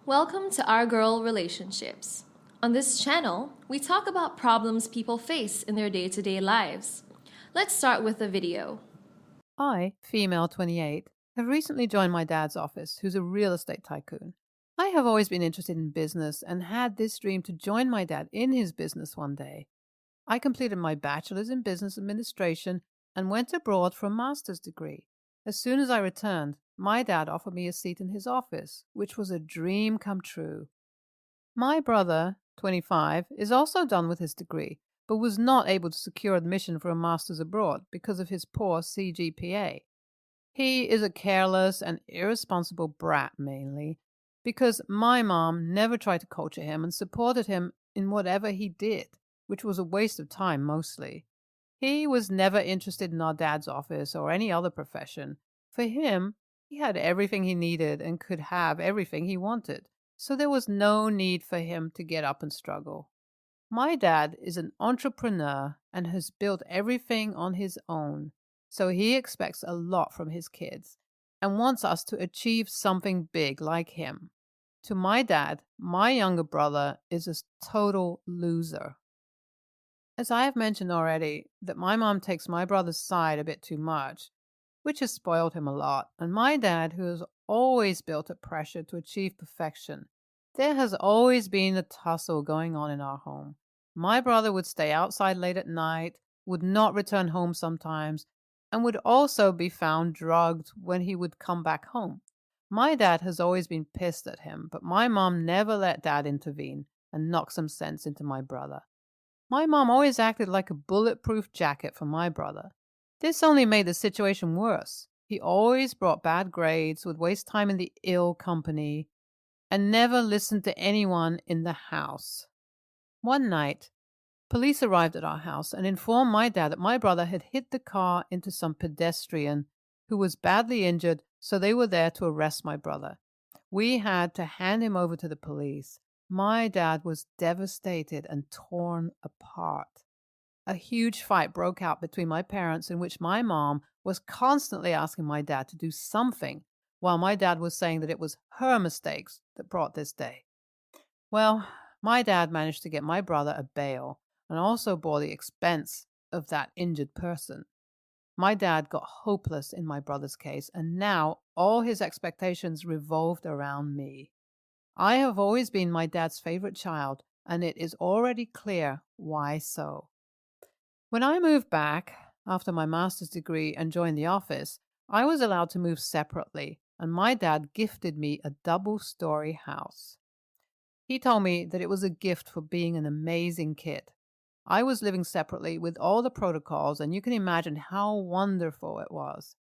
Welcome to Our Girl Relationships. On this channel, we talk about problems people face in their day-to-day lives. Let's start with a video. I, female 28, have recently joined my dad's office, who's a real estate tycoon. I have always been interested in business and had this dream to join my dad in his business one day. I completed my bachelor's in business administration and went abroad for a master's degree. As soon as I returned, my dad offered me a seat in his office, which was a dream come true. My brother, 25, is also done with his degree, but was not able to secure admission for a master's abroad because of his poor CGPA. He is a careless and irresponsible brat mainly, because my mom never tried to culture him and supported him in whatever he did, which was a waste of time mostly. He was never interested in our dad's office or any other profession. For him, he had everything he needed and could have everything he wanted, so there was no need for him to get up and struggle. My dad is an entrepreneur and has built everything on his own, so he expects a lot from his kids and wants us to achieve something big like him. To my dad, my younger brother is a total loser. As I have mentioned already, that my mom takes my brother's side a bit too much, which has spoiled him a lot, and my dad, who has always built up pressure to achieve perfection, there has always been a tussle going on in our home. My brother would stay outside late at night, would not return home sometimes, and would also be found drugged when he would come back home. My dad has always been pissed at him, but my mom never let dad intervene and knock some sense into my brother. My mom always acted like a bulletproof jacket for my brother. This only made the situation worse. He always brought bad grades, would waste time in the ill company, and never listened to anyone in the house. One night, police arrived at our house and informed my dad that my brother had hit the car into some pedestrian who was badly injured, so they were there to arrest my brother. We had to hand him over to the police. My dad was devastated and torn apart. A huge fight broke out between my parents in which my mom was constantly asking my dad to do something, while my dad was saying that it was her mistakes that brought this day. Well, my dad managed to get my brother a bail and also bore the expense of that injured person. My dad got hopeless in my brother's case, and now all his expectations revolved around me. I have always been my dad's favorite child, and it is already clear why so. When I moved back after my master's degree and joined the office, I was allowed to move separately, and my dad gifted me a double-story house. He told me that it was a gift for being an amazing kid. I was living separately with all the protocols, and you can imagine how wonderful it was.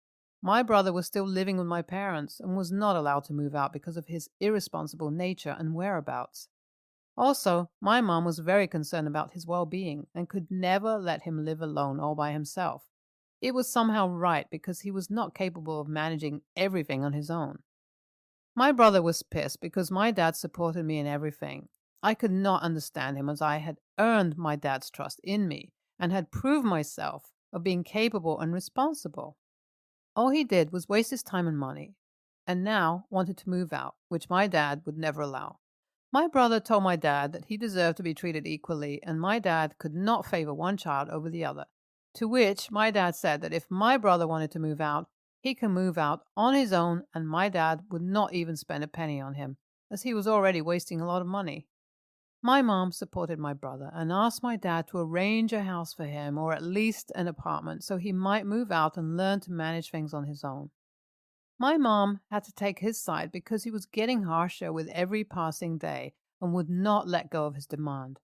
My brother was still living with my parents and was not allowed to move out because of his irresponsible nature and whereabouts. Also, my mom was very concerned about his well-being and could never let him live alone all by himself. It was somehow right because he was not capable of managing everything on his own. My brother was pissed because my dad supported me in everything. I could not understand him as I had earned my dad's trust in me and had proved myself of being capable and responsible. All he did was waste his time and money, and now wanted to move out, which my dad would never allow. My brother told my dad that he deserved to be treated equally, and my dad could not favor one child over the other, to which my dad said that if my brother wanted to move out, he can move out on his own, and my dad would not even spend a penny on him, as he was already wasting a lot of money. My mom supported my brother and asked my dad to arrange a house for him, or at least an apartment, so he might move out and learn to manage things on his own. My mom had to take his side because he was getting harsher with every passing day and would not let go of his demand.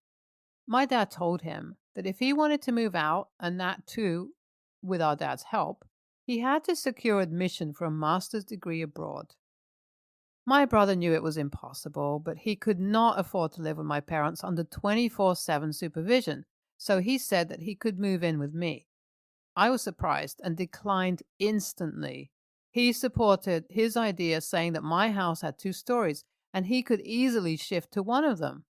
My dad told him that if he wanted to move out, and that too with our dad's help, he had to secure admission for a master's degree abroad. My brother knew it was impossible, but he could not afford to live with my parents under 24/7 supervision, so he said that he could move in with me. I was surprised and declined instantly. He supported his idea, saying that my house had 2 stories and he could easily shift to one of them.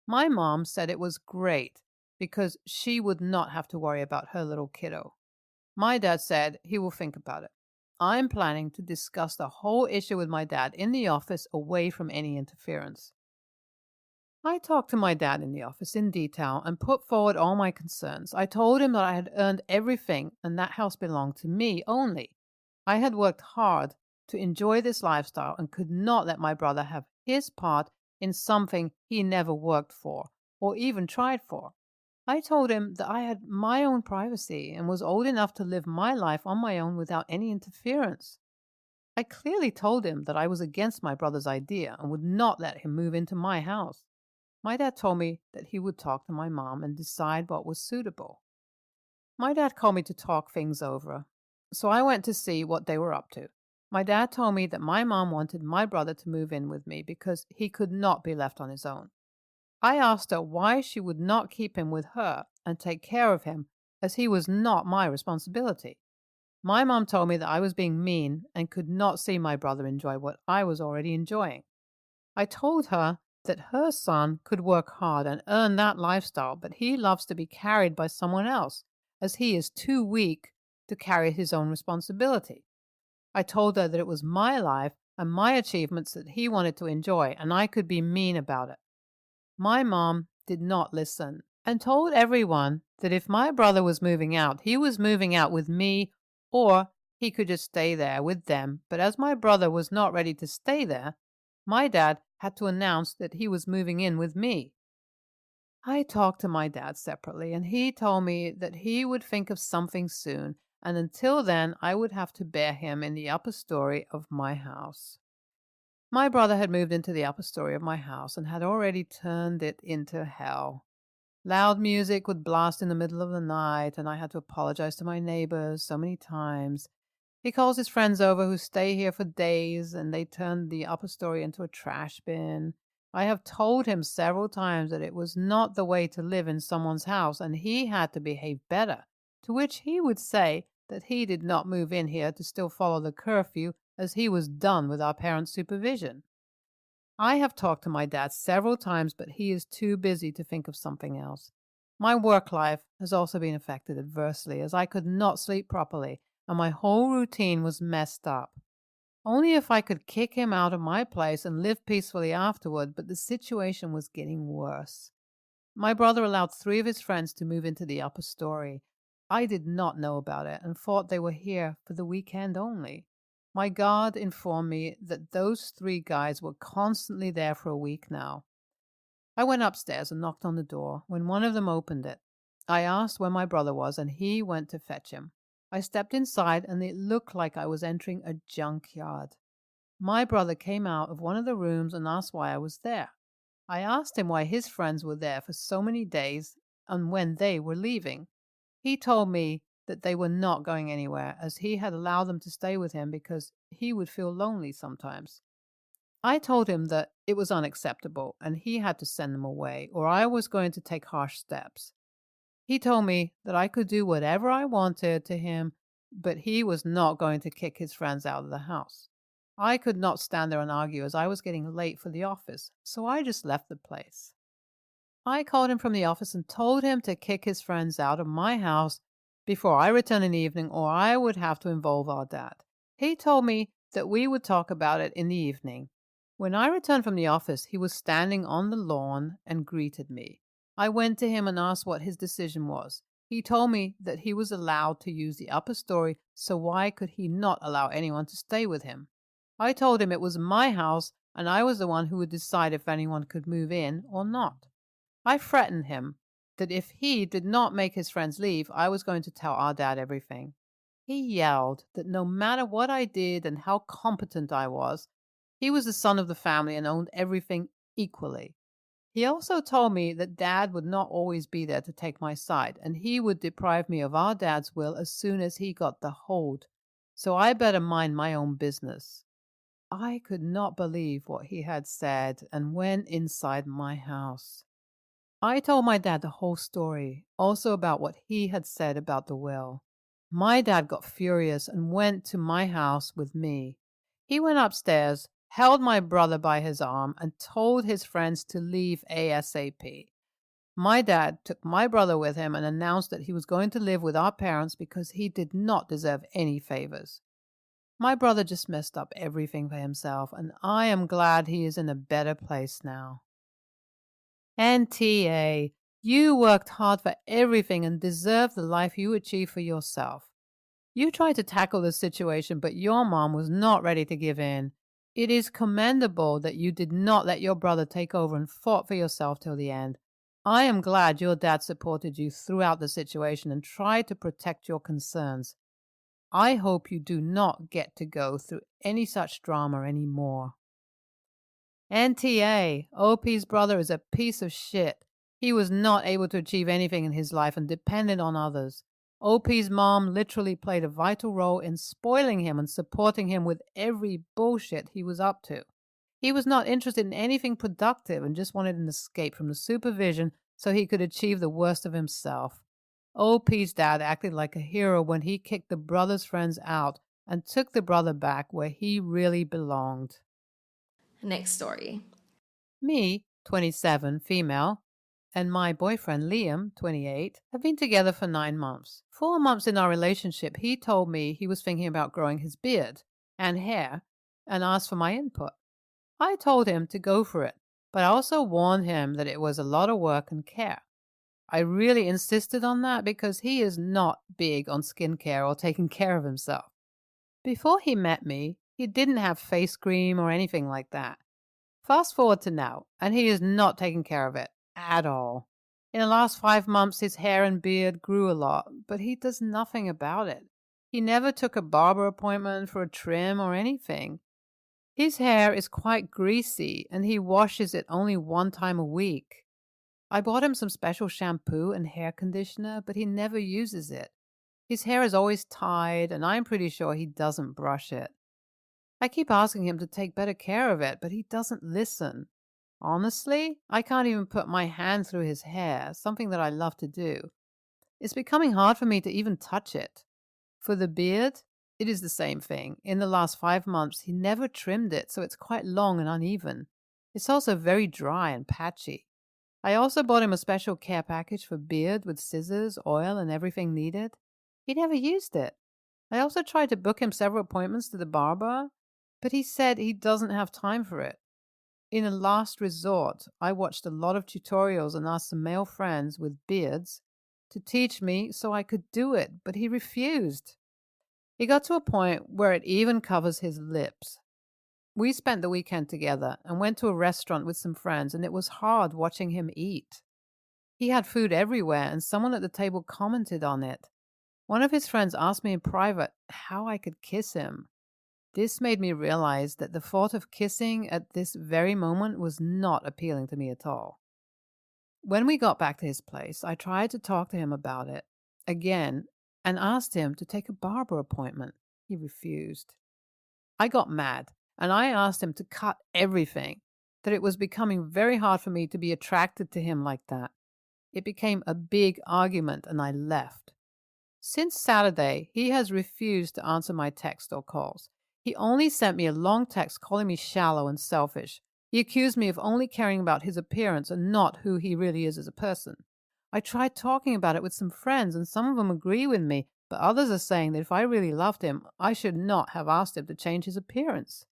My mom said it was great because she would not have to worry about her little kiddo. My dad said he will think about it. I'm planning to discuss the whole issue with my dad in the office away from any interference. I talked to my dad in the office in detail and put forward all my concerns. I told him that I had earned everything and that house belonged to me only. I had worked hard to enjoy this lifestyle and could not let my brother have his part in something he never worked for or even tried for. I told him that I had my own privacy and was old enough to live my life on my own without any interference. I clearly told him that I was against my brother's idea and would not let him move into my house. My dad told me that he would talk to my mom and decide what was suitable. My dad called me to talk things over, so I went to see what they were up to. My dad told me that my mom wanted my brother to move in with me because he could not be left on his own. I asked her why she would not keep him with her and take care of him, as he was not my responsibility. My mom told me that I was being mean and could not see my brother enjoy what I was already enjoying. I told her that her son could work hard and earn that lifestyle, but he loves to be carried by someone else, as he is too weak to carry his own responsibility. I told her that it was my life and my achievements that he wanted to enjoy, and I could be mean about it. My mom did not listen and told everyone that if my brother was moving out, he was moving out with me, or he could just stay there with them. But as my brother was not ready to stay there, my dad had to announce that he was moving in with me. I talked to my dad separately, and he told me that he would think of something soon, and until then I would have to bear him in the upper story of my house. My brother had moved into the upper story of my house and had already turned it into hell. Loud music would blast in the middle of the night, and I had to apologize to my neighbors so many times. He calls his friends over who stay here for days, and they turn the upper story into a trash bin. I have told him several times that it was not the way to live in someone's house, and he had to behave better, to which he would say that he did not move in here to still follow the curfew, as he was done with our parents' supervision. I have talked to my dad several times, but he is too busy to think of something else. My work life has also been affected adversely, as I could not sleep properly, and my whole routine was messed up. Only if I could kick him out of my place and live peacefully afterward, but the situation was getting worse. My brother allowed 3 of his friends to move into the upper story. I did not know about it and thought they were here for the weekend only. My guard informed me that those 3 guys were constantly there for a week now. I went upstairs and knocked on the door. When one of them opened it, I asked where my brother was, and he went to fetch him. I stepped inside, and it looked like I was entering a junkyard. My brother came out of one of the rooms and asked why I was there. I asked him why his friends were there for so many days and when they were leaving. He told me that they were not going anywhere, as he had allowed them to stay with him because he would feel lonely sometimes. I told him that it was unacceptable and he had to send them away, or I was going to take harsh steps. He told me that I could do whatever I wanted to him, but he was not going to kick his friends out of the house. I could not stand there and argue, as I was getting late for the office, so I just left the place. I called him from the office and told him to kick his friends out of my house before I returned in the evening, or I would have to involve our dad. He told me that we would talk about it in the evening. When I returned from the office, he was standing on the lawn and greeted me. I went to him and asked what his decision was. He told me that he was allowed to use the upper story, so why could he not allow anyone to stay with him? I told him it was my house and I was the one who would decide if anyone could move in or not. I threatened him that if he did not make his friends leave, I was going to tell our dad everything. He yelled that no matter what I did and how competent I was, he was the son of the family and owned everything equally. He also told me that Dad would not always be there to take my side, and he would deprive me of our dad's will as soon as he got the hold, so I better mind my own business. I could not believe what he had said and went inside my house. I told my dad the whole story, also about what he had said about the will. My dad got furious and went to my house with me. He went upstairs, held my brother by his arm, and told his friends to leave ASAP. My dad took my brother with him and announced that he was going to live with our parents because he did not deserve any favors. My brother just messed up everything for himself, and I am glad he is in a better place now. NTA, you worked hard for everything and deserve the life you achieved for yourself. You tried to tackle the situation, but your mom was not ready to give in. It is commendable that you did not let your brother take over and fought for yourself till the end. I am glad your dad supported you throughout the situation and tried to protect your concerns. I hope you do not get to go through any such drama anymore. NTA, OP's brother is a piece of shit. He was not able to achieve anything in his life and depended on others. OP's mom literally played a vital role in spoiling him and supporting him with every bullshit he was up to. He was not interested in anything productive and just wanted an escape from the supervision so he could achieve the worst of himself. OP's dad acted like a hero when he kicked the brother's friends out and took the brother back where he really belonged. Next story. Me, 27, female, and my boyfriend Liam, 28, have been together for 9 months. 4 months in our relationship, he told me he was thinking about growing his beard and hair and asked for my input. I told him to go for it, but I also warned him that it was a lot of work and care. I really insisted on that because he is not big on skincare or taking care of himself. Before he met me, he didn't have face cream or anything like that. Fast forward to now, and he is not taking care of it at all. In the last 5 months, his hair and beard grew a lot, but he does nothing about it. He never took a barber appointment for a trim or anything. His hair is quite greasy, and he washes it only 1 time a week. I bought him some special shampoo and hair conditioner, but he never uses it. His hair is always tied, and I'm pretty sure he doesn't brush it. I keep asking him to take better care of it, but he doesn't listen. Honestly, I can't even put my hand through his hair, something that I love to do. It's becoming hard for me to even touch it. For the beard, it is the same thing. In the last 5 months, he never trimmed it, so it's quite long and uneven. It's also very dry and patchy. I also bought him a special care package for beard with scissors, oil, and everything needed. He never used it. I also tried to book him several appointments to the barber, but he said he doesn't have time for it. In a last resort, I watched a lot of tutorials and asked some male friends with beards to teach me so I could do it, but he refused. It got to a point where it even covers his lips. We spent the weekend together and went to a restaurant with some friends, and it was hard watching him eat. He had food everywhere, and someone at the table commented on it. One of his friends asked me in private how I could kiss him. This made me realize that the thought of kissing at this very moment was not appealing to me at all. When we got back to his place, I tried to talk to him about it again and asked him to take a barber appointment. He refused. I got mad, and I asked him to cut everything, that it was becoming very hard for me to be attracted to him like that. It became a big argument, and I left. Since Saturday, he has refused to answer my text or calls. He only sent me a long text calling me shallow and selfish. He accused me of only caring about his appearance and not who he really is as a person. I tried talking about it with some friends, and some of them agree with me, but others are saying that if I really loved him, I should not have asked him to change his appearance.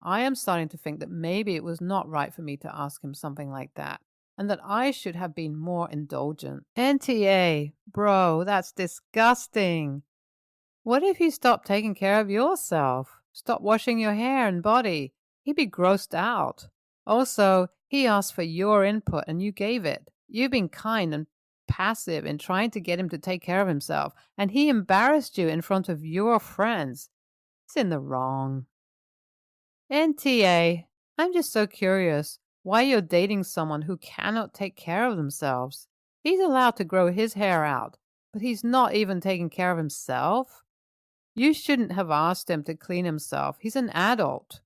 I am starting to think that maybe it was not right for me to ask him something like that, and that I should have been more indulgent. NTA, bro, that's disgusting. What if you stopped taking care of yourself? Stop washing your hair and body? He'd be grossed out. Also, he asked for your input and you gave it. You've been kind and passive in trying to get him to take care of himself, and he embarrassed you in front of your friends. It's in the wrong. NTA, I'm just so curious why you're dating someone who cannot take care of themselves. He's allowed to grow his hair out, but he's not even taking care of himself. You shouldn't have asked him to clean himself. He's an adult.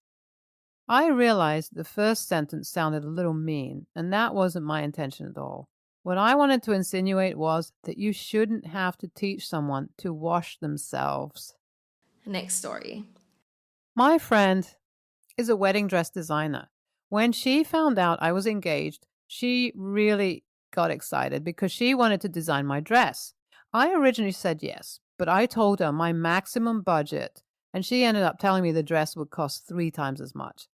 I realized the first sentence sounded a little mean, and that wasn't my intention at all. What I wanted to insinuate was that you shouldn't have to teach someone to wash themselves. Next story. My friend is a wedding dress designer. When she found out I was engaged, she really got excited because she wanted to design my dress. I originally said yes, but I told her my maximum budget and she ended up telling me the dress would cost 3 times as much.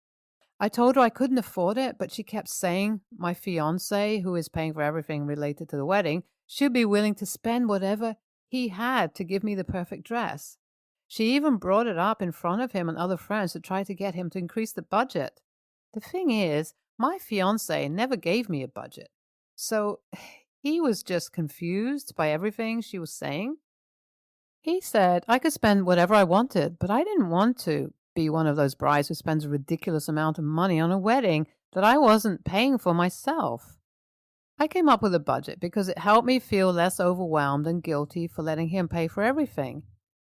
I told her I couldn't afford it, but she kept saying my fiancé, who is paying for everything related to the wedding, should be willing to spend whatever he had to give me the perfect dress. She even brought it up in front of him and other friends to try to get him to increase the budget. The thing is, my fiancé never gave me a budget. So he was just confused by everything she was saying. He said I could spend whatever I wanted, but I didn't want to be one of those brides who spends a ridiculous amount of money on a wedding that I wasn't paying for myself. I came up with a budget because it helped me feel less overwhelmed and guilty for letting him pay for everything.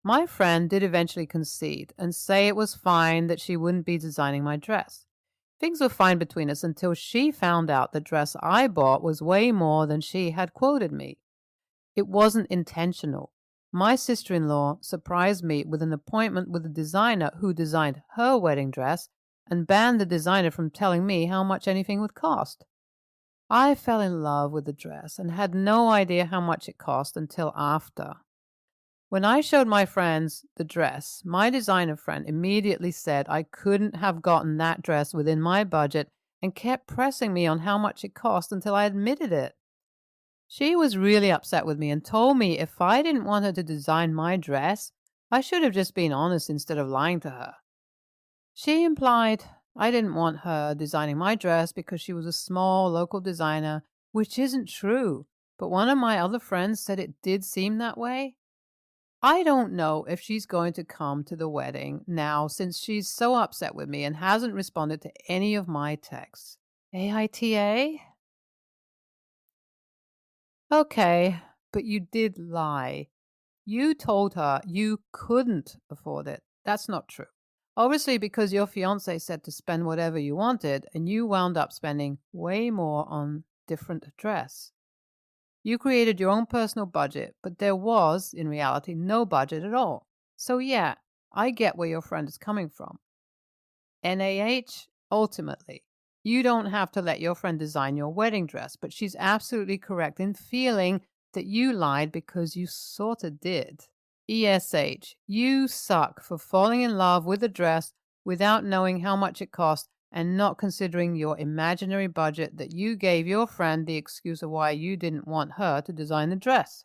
My friend did eventually concede and say it was fine that she wouldn't be designing my dress. Things were fine between us until she found out the dress I bought was way more than she had quoted me. It wasn't intentional. My sister-in-law surprised me with an appointment with the designer who designed her wedding dress and banned the designer from telling me how much anything would cost. I fell in love with the dress and had no idea how much it cost until after. When I showed my friends the dress, my designer friend immediately said I couldn't have gotten that dress within my budget and kept pressing me on how much it cost until I admitted it. She was really upset with me and told me if I didn't want her to design my dress, I should have just been honest instead of lying to her. She implied I didn't want her designing my dress because she was a small local designer, which isn't true, but one of my other friends said it did seem that way. I don't know if she's going to come to the wedding now since she's so upset with me and hasn't responded to any of my texts. AITA? Okay, but you did lie. You told her you couldn't afford it. That's not true. Obviously, because your fiancé said to spend whatever you wanted, and you wound up spending way more on different dress. You created your own personal budget, but there was, in reality, no budget at all. So yeah, I get where your friend is coming from. NAH, ultimately, you don't have to let your friend design your wedding dress, but she's absolutely correct in feeling that you lied because you sorta did. ESH, you suck for falling in love with a dress without knowing how much it cost and not considering your imaginary budget that you gave your friend the excuse of why you didn't want her to design the dress.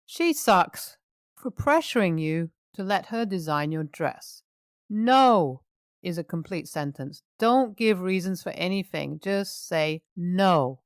She sucks for pressuring you to let her design your dress. No is a complete sentence. Don't give reasons for anything. Just say no.